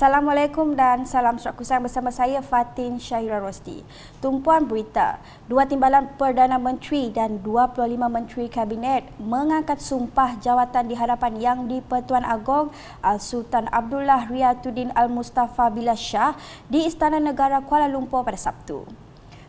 Assalamualaikum dan salam serak kusang bersama saya Fatin Syahira Rosdi. Tumpuan berita, 2 timbalan Perdana Menteri dan 25 Menteri Kabinet mengangkat sumpah jawatan di hadapan Yang di-Pertuan Agong Al-Sultan Abdullah Riyatuddin Al-Mustafa Billah Shah di Istana Negara Kuala Lumpur pada Sabtu.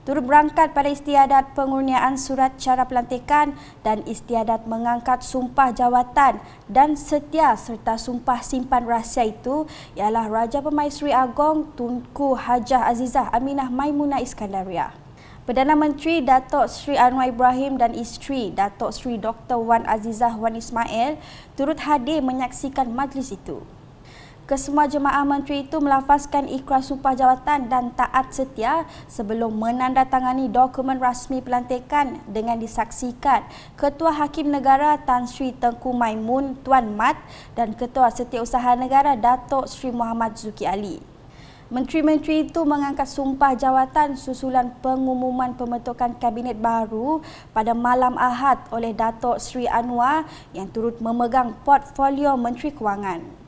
Turut berangkat pada istiadat pengurniaan surat cara pelantikan dan istiadat mengangkat sumpah jawatan dan setia serta sumpah simpan rahsia itu ialah Raja Permaisuri Agong Tunku Hajah Azizah Aminah Maimunah Iskandariah. Perdana Menteri Datuk Seri Anwar Ibrahim dan isteri Datuk Seri Dr. Wan Azizah Wan Ismail turut hadir menyaksikan majlis itu. Kesemua jemaah menteri itu melafazkan ikrar sumpah jawatan dan taat setia sebelum menandatangani dokumen rasmi pelantikan dengan disaksikan Ketua Hakim Negara Tan Sri Tengku Maimun Tuan Mat dan Ketua Setiausaha Negara Datuk Seri Muhammad Zuki Ali. Menteri-menteri itu mengangkat sumpah jawatan susulan pengumuman pembentukan Kabinet baru pada malam Ahad oleh Datuk Seri Anwar yang turut memegang portfolio Menteri Kewangan.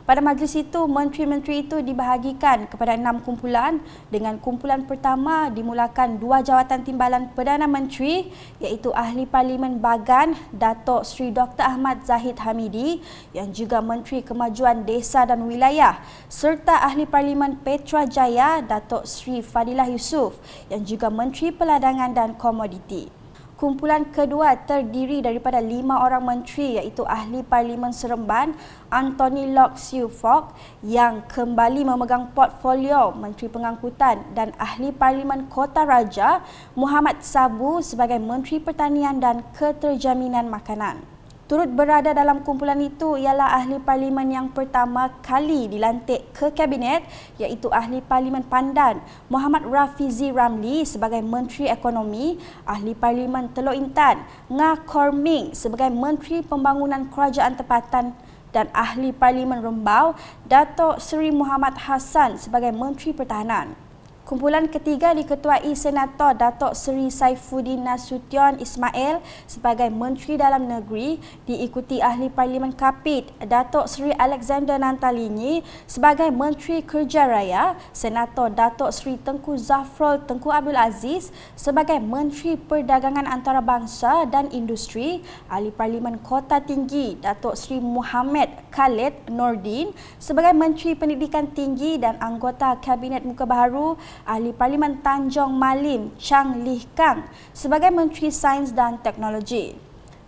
Pada majlis itu, menteri-menteri itu dibahagikan kepada 6 kumpulan dengan kumpulan pertama dimulakan 2 jawatan timbalan Perdana Menteri iaitu Ahli Parlimen Bagan Datuk Seri Dr. Ahmad Zahid Hamidi yang juga Menteri Kemajuan Desa dan Wilayah serta Ahli Parlimen Petrajaya Datuk Seri Fadilah Yusof yang juga Menteri Peladangan dan Komoditi. Kumpulan kedua terdiri daripada 5 orang menteri iaitu Ahli Parlimen Seremban Anthony Loke Siu Fok yang kembali memegang portfolio Menteri Pengangkutan dan Ahli Parlimen Kota Raja Muhammad Sabu sebagai Menteri Pertanian dan Keterjaminan Makanan. Turut berada dalam kumpulan itu ialah Ahli Parlimen yang pertama kali dilantik ke Kabinet iaitu Ahli Parlimen Pandan Muhammad Rafizi Ramli sebagai Menteri Ekonomi, Ahli Parlimen Teluk Intan Ngah Korming sebagai Menteri Pembangunan Kerajaan Tempatan dan Ahli Parlimen Rembau Datuk Seri Muhammad Hassan sebagai Menteri Pertahanan. Kumpulan ketiga diketuai Senator Datuk Seri Saifuddin Nasution Ismail sebagai Menteri Dalam Negeri diikuti Ahli Parlimen Kapit Datuk Seri Alexander Nantalinyi sebagai Menteri Kerja Raya, Senator Datuk Seri Tengku Zafrul Tengku Abdul Aziz sebagai Menteri Perdagangan Antarabangsa dan Industri, Ahli Parlimen Kota Tinggi Datuk Seri Muhammad Khalid Nordin sebagai Menteri Pendidikan Tinggi dan anggota Kabinet Muka Baharu, Ahli Parlimen Tanjung Malim Chang Lih Kang sebagai Menteri Sains dan Teknologi.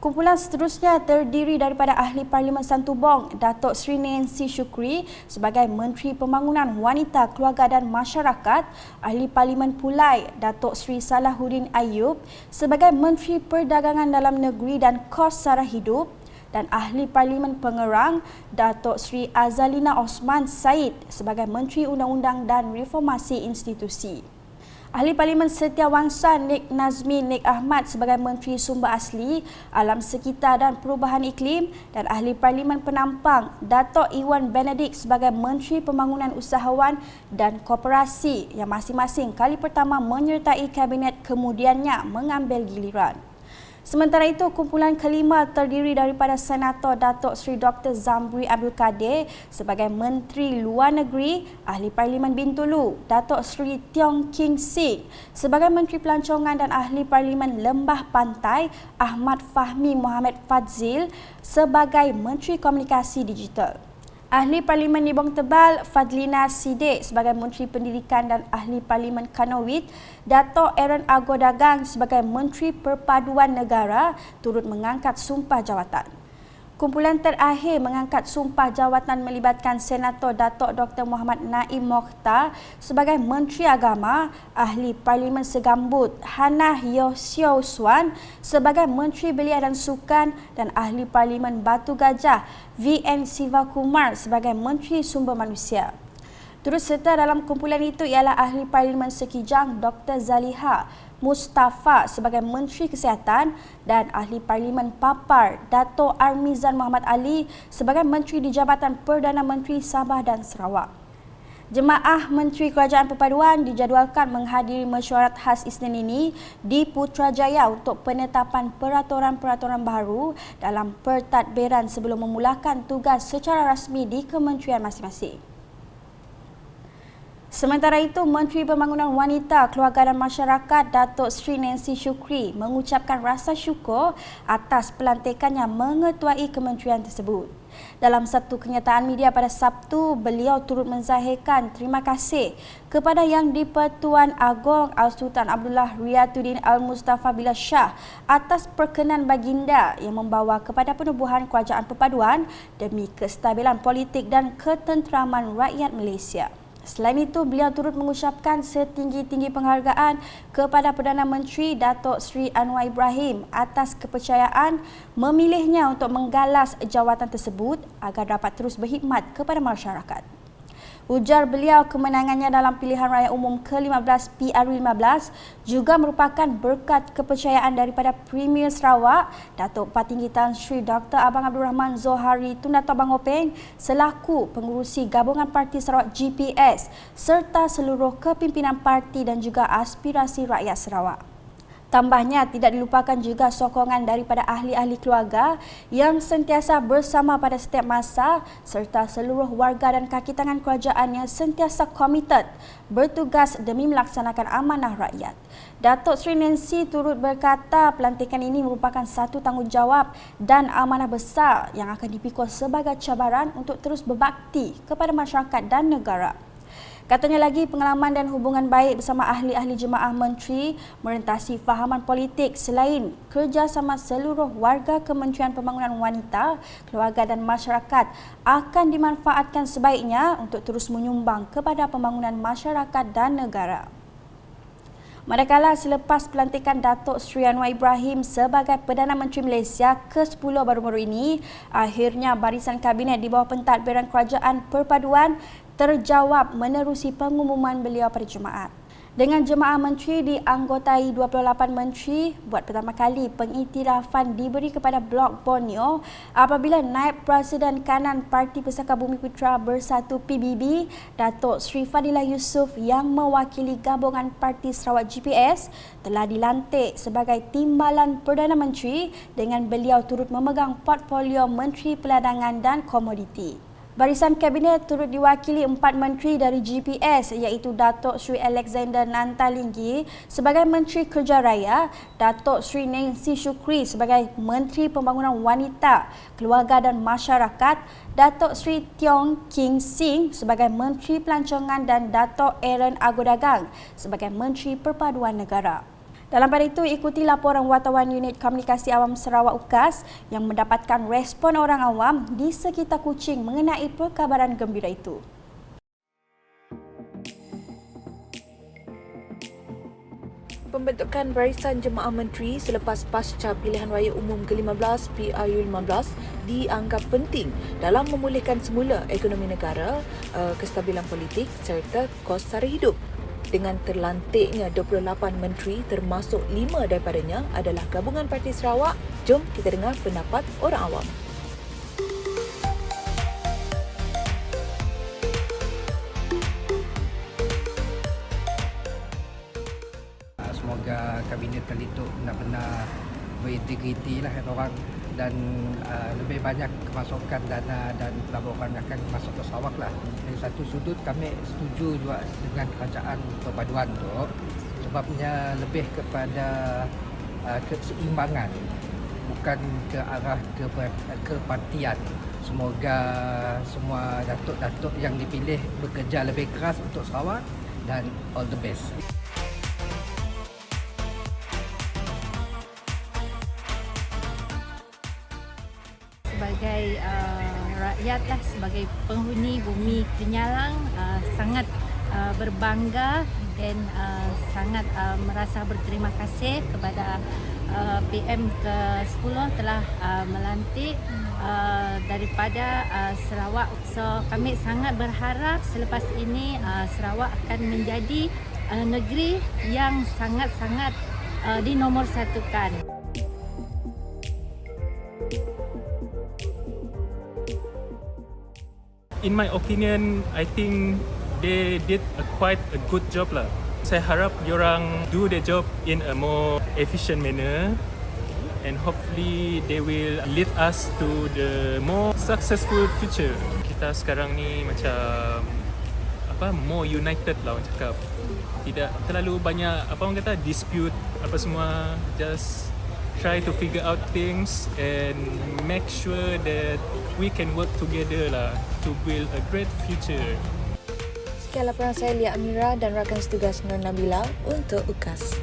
Kumpulan seterusnya terdiri daripada Ahli Parlimen Santubong Datuk Seri Nancy Shukri sebagai Menteri Pembangunan Wanita, Keluarga dan Masyarakat, Ahli Parlimen Pulai Datuk Seri Salahuddin Ayub sebagai Menteri Perdagangan Dalam Negeri dan Kos Sara Hidup, dan Ahli Parlimen Pengerang Datuk Seri Azalina Osman Said sebagai Menteri Undang-Undang dan Reformasi Institusi. Ahli Parlimen Setiawangsa Nik Nazmi Nik Ahmad sebagai Menteri Sumber Asli, Alam Sekitar dan Perubahan Iklim dan Ahli Parlimen Penampang Datuk Iwan Benedict sebagai Menteri Pembangunan Usahawan dan Koperasi yang masing-masing kali pertama menyertai Kabinet kemudiannya mengambil giliran. Sementara itu, kumpulan kelima terdiri daripada Senator Datuk Seri Dr. Zambri Abdul Kadir sebagai Menteri Luar Negeri, Ahli Parlimen Bintulu Datuk Seri Tiong King Sing sebagai Menteri Pelancongan dan Ahli Parlimen Lembah Pantai Ahmad Fahmi Mohamed Fadzil sebagai Menteri Komunikasi Digital. Ahli Parlimen Nibong Tebal Fadlina Siddiq sebagai Menteri Pendidikan dan Ahli Parlimen Kanowit Datuk Aaron Agodagang sebagai Menteri Perpaduan Negara turut mengangkat sumpah jawatan. Kumpulan terakhir mengangkat sumpah jawatan melibatkan Senator Datuk Dr. Muhammad Naim Mokhtar sebagai Menteri Agama, Ahli Parlimen Segambut Hannah Yosio Swan sebagai Menteri Belia dan Sukan dan Ahli Parlimen Batu Gajah VN Sivakumar sebagai Menteri Sumber Manusia. Turut serta dalam kumpulan itu ialah Ahli Parlimen Sekijang Dr. Zaliha Mustafa sebagai Menteri Kesihatan dan Ahli Parlimen Papar Dato' Armizan Muhammad Ali sebagai Menteri di Jabatan Perdana Menteri Sabah dan Sarawak. Jemaah Menteri Kerajaan Perpaduan dijadualkan menghadiri mesyuarat khas Isnin ini di Putrajaya untuk penetapan peraturan-peraturan baru dalam pentadbiran sebelum memulakan tugas secara rasmi di kementerian masing-masing. Sementara itu, Menteri Pembangunan Wanita, Keluarga dan Masyarakat Datuk Seri Nancy Shukri mengucapkan rasa syukur atas pelantikannya mengetuai kementerian tersebut. Dalam satu kenyataan media pada Sabtu, beliau turut menzahirkan terima kasih kepada Yang di-Pertuan Agong Al-Sultan Abdullah Riyatuddin Al-Mustafa Billah Shah atas perkenan baginda yang membawa kepada penubuhan kerajaan perpaduan demi kestabilan politik dan ketenteraman rakyat Malaysia. Selain itu, beliau turut mengucapkan setinggi-tinggi penghargaan kepada Perdana Menteri Datuk Seri Anwar Ibrahim atas kepercayaan memilihnya untuk menggalas jawatan tersebut agar dapat terus berkhidmat kepada masyarakat. Ujar beliau, kemenangannya dalam pilihan raya umum ke-15 PRU15 juga merupakan berkat kepercayaan daripada Premier Sarawak, Datuk Patinggi Tan Sri Dr. Abang Abdul Rahman Zohari Tun Dato' Abang Openg selaku pengurusi Gabungan Parti Sarawak GPS serta seluruh kepimpinan parti dan juga aspirasi rakyat Sarawak. Tambahnya, tidak dilupakan juga sokongan daripada ahli-ahli keluarga yang sentiasa bersama pada setiap masa serta seluruh warga dan kaki tangan kerajaan yang sentiasa komited bertugas demi melaksanakan amanah rakyat. Datuk Seri Nancy turut berkata pelantikan ini merupakan satu tanggungjawab dan amanah besar yang akan dipikul sebagai cabaran untuk terus berbakti kepada masyarakat dan negara. Katanya lagi, pengalaman dan hubungan baik bersama ahli-ahli jemaah menteri merentasi fahaman politik selain kerjasama seluruh warga Kementerian Pembangunan Wanita, Keluarga dan Masyarakat akan dimanfaatkan sebaiknya untuk terus menyumbang kepada pembangunan masyarakat dan negara. Manakala selepas pelantikan Datuk Seri Anwar Ibrahim sebagai Perdana Menteri Malaysia ke-10 baru-baru ini, akhirnya barisan kabinet di bawah pentadbiran Kerajaan Perpaduan terjawab menerusi pengumuman beliau pada Jumaat. Dengan jemaah menteri dianggotai 28 menteri, buat pertama kali pengiktirafan diberi kepada Blok Borneo apabila Naib Presiden Kanan Parti Pusaka Bumi Putera Bersatu PBB, Datuk Seri Fadilah Yusof yang mewakili gabungan Parti Sarawak GPS telah dilantik sebagai Timbalan Perdana Menteri dengan beliau turut memegang portfolio Menteri Peladangan dan Komoditi. Barisan Kabinet turut diwakili 4 menteri dari GPS iaitu Datuk Seri Alexander Nantalinggi sebagai Menteri Kerja Raya, Datuk Seri Nancy Shukri sebagai Menteri Pembangunan Wanita, Keluarga dan Masyarakat, Datuk Seri Tiong King Sing sebagai Menteri Pelancongan dan Datuk Aaron Agodagang sebagai Menteri Perpaduan Negara. Dalam pada itu, ikuti laporan wartawan Unit Komunikasi Awam Sarawak UKAS yang mendapatkan respon orang awam di sekitar Kuching mengenai perkabaran gembira itu. Pembentukan Barisan Jemaah Menteri selepas pasca pilihan raya umum ke-15 PRU15 dianggap penting dalam memulihkan semula ekonomi negara, kestabilan politik serta kos sara hidup. Dengan terlantiknya 28 menteri termasuk 5 daripadanya adalah gabungan Parti Sarawak, jom kita dengar pendapat orang awam. Semoga kabinet kali itu benar-benar berintegriti lah orang dan lebih banyak kemasukan dana dan pelaburan akan masuk ke Sarawak lah. Dari satu sudut kami setuju juga dengan kerajaan perpaduan tu sebabnya lebih kepada keseimbangan bukan ke arah kepartian. Semoga semua datuk-datuk yang dipilih bekerja lebih keras untuk Sarawak dan all the best. Sebagai rakyatlah, sebagai penghuni bumi Kenyalang, sangat berbangga dan sangat merasa berterima kasih kepada PM ke-10 telah melantik daripada Sarawak. So kami sangat berharap selepas ini Sarawak akan menjadi negeri yang sangat-sangat dinomorsatukan. In my opinion, I think they did quite a good job lah. Saya harap diorang do their job in a more efficient manner and hopefully they will lead us to the more successful future. Kita sekarang ni macam more united lah orang cakap. Tidak terlalu banyak apa orang kata dispute apa semua, just try to figure out things and make sure that we can work together lah to build a great future. Sekian laporan saya, Lia Amira dan rakan setugas Nur Nabila untuk UKAS.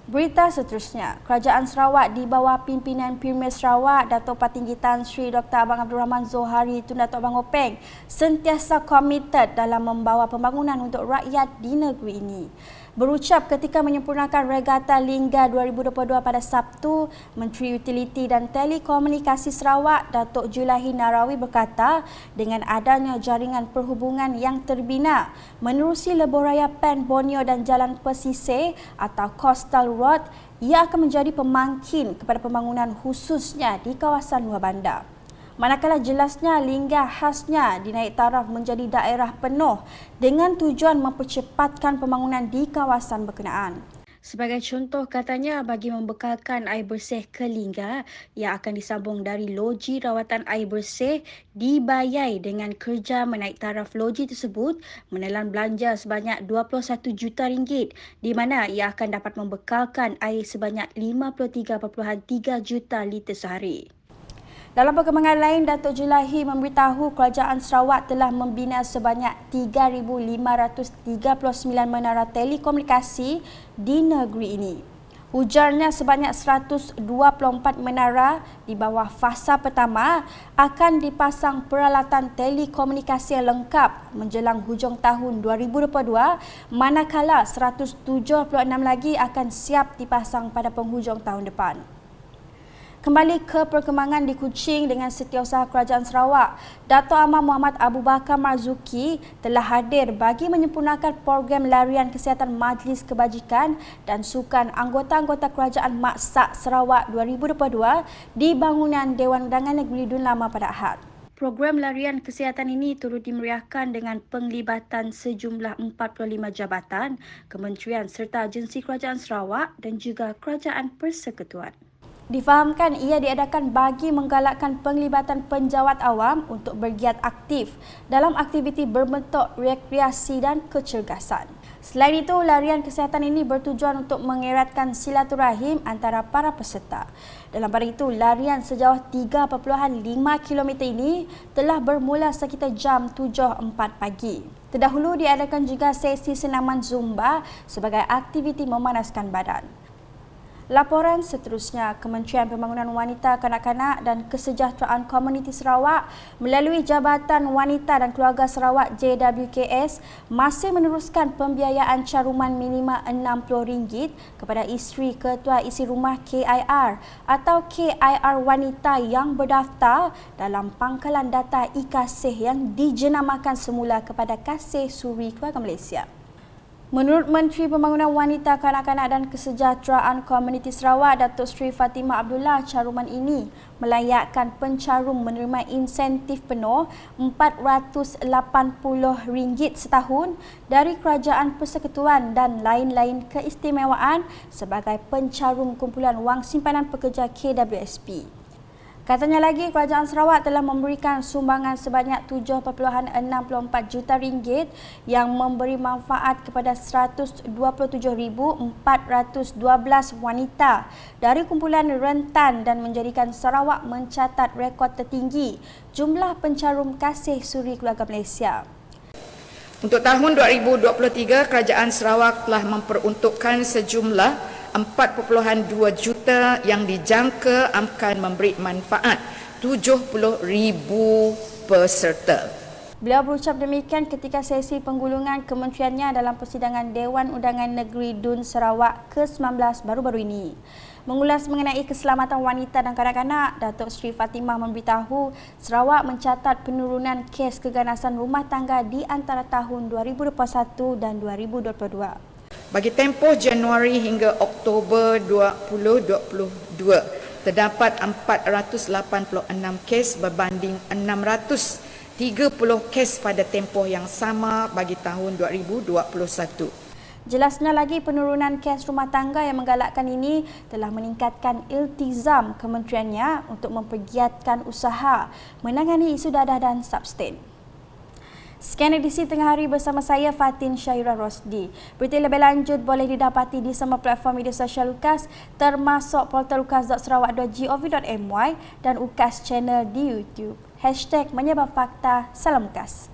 Berita seterusnya, Kerajaan Sarawak di bawah pimpinan Premier Sarawak Dato' Patinggi Tan Sri Dr. Abang Abdul Rahman Zohari Tun Datuk Abang Openg sentiasa komited dalam membawa pembangunan untuk rakyat di negeri ini. Berucap ketika menyempurnakan Regata Lingga 2022 pada Sabtu, Menteri Utiliti dan Telekomunikasi Sarawak Datuk Julahi Narawi berkata dengan adanya jaringan perhubungan yang terbina menerusi lebuh raya Pen Borneo dan Jalan Pesisir atau Coastal Road, ia akan menjadi pemangkin kepada pembangunan khususnya di kawasan luar bandar. Manakala jelasnya Lingga khasnya dinaik taraf menjadi daerah penuh dengan tujuan mempercepatkan pembangunan di kawasan berkenaan. Sebagai contoh katanya, bagi membekalkan air bersih ke Lingga, ia akan disambung dari loji rawatan air bersih di Bayai dengan kerja menaik taraf loji tersebut menelan belanja sebanyak RM21 juta di mana ia akan dapat membekalkan air sebanyak 53.3 juta liter sehari. Dalam perkembangan lain, Datuk Julahi memberitahu Kerajaan Sarawak telah membina sebanyak 3,539 menara telekomunikasi di negeri ini. Ujarnya sebanyak 124 menara di bawah fasa pertama akan dipasang peralatan telekomunikasi yang lengkap menjelang hujung tahun 2022, manakala 176 lagi akan siap dipasang pada penghujung tahun depan. Kembali ke perkembangan di Kuching dengan Setiausaha Kerajaan Sarawak, Dato' Amar Muhammad Abu Bakar Marzuki telah hadir bagi menyempurnakan program larian kesihatan Majlis Kebajikan dan Sukan anggota-anggota Kerajaan Maksak Sarawak 2022 di bangunan Dewan Undangan Negeri Dun Lama pada Ahad. Program larian kesihatan ini turut dimeriahkan dengan penglibatan sejumlah 45 jabatan, kementerian serta agensi Kerajaan Sarawak dan juga Kerajaan Persekutuan. Difahamkan ia diadakan bagi menggalakkan penglibatan penjawat awam untuk bergiat aktif dalam aktiviti berbentuk rekreasi dan kecergasan. Selain itu, larian kesihatan ini bertujuan untuk mengeratkan silaturahim antara para peserta. Dalam pada itu, larian sejauh 3.5 km ini telah bermula sekitar jam 7.04 pagi. Terdahulu diadakan juga sesi senaman Zumba sebagai aktiviti memanaskan badan. Laporan seterusnya, Kementerian Pembangunan Wanita, Kanak-kanak dan Kesejahteraan Komuniti Sarawak melalui Jabatan Wanita dan Keluarga Sarawak JWKS masih meneruskan pembiayaan caruman minima RM60 kepada isteri Ketua Isi Rumah KIR atau KIR wanita yang berdaftar dalam pangkalan data e-Kasih yang dijenamakan semula kepada Kasih Suri Keluarga Malaysia. Menurut Menteri Pembangunan Wanita, Kanak-kanak dan Kesejahteraan Komuniti Sarawak, Datuk Seri Fatimah Abdullah, caruman ini melayakkan pencarum menerima insentif penuh RM480 setahun dari Kerajaan Persekutuan dan lain-lain keistimewaan sebagai pencarum kumpulan wang simpanan pekerja KWSP. Katanya lagi, Kerajaan Sarawak telah memberikan sumbangan sebanyak RM7.64 juta yang memberi manfaat kepada 127,412 wanita dari kumpulan rentan dan menjadikan Sarawak mencatat rekod tertinggi jumlah pencarum Kasih Suri Keluarga Malaysia. Untuk tahun 2023, Kerajaan Sarawak telah memperuntukkan sejumlah 4.2 juta yang dijangka akan memberi manfaat 70,000 peserta. Beliau berucap demikian ketika sesi penggulungan kementeriannya dalam persidangan Dewan Undangan Negeri Dun Sarawak ke-19 baru-baru ini. Mengulas mengenai keselamatan wanita dan kanak-kanak, Datuk Seri Fatimah memberitahu Sarawak mencatat penurunan kes keganasan rumah tangga di antara tahun 2021 dan 2022. Bagi tempoh Januari hingga Oktober 2022, terdapat 486 kes berbanding 630 kes pada tempoh yang sama bagi tahun 2021. Jelasnya lagi, penurunan kes rumah tangga yang menggalakkan ini telah meningkatkan iltizam kementeriannya untuk mempergiatkan usaha menangani isu dadah dan substain. Sekian edisi Tengah Hari bersama saya Fatin Syaira Rosdi. Berita lebih lanjut boleh didapati di semua platform media sosial UKAS termasuk portal ukas.sarawak.gov.my dan UKAS channel di YouTube. #menyebar fakta, salam UKAS.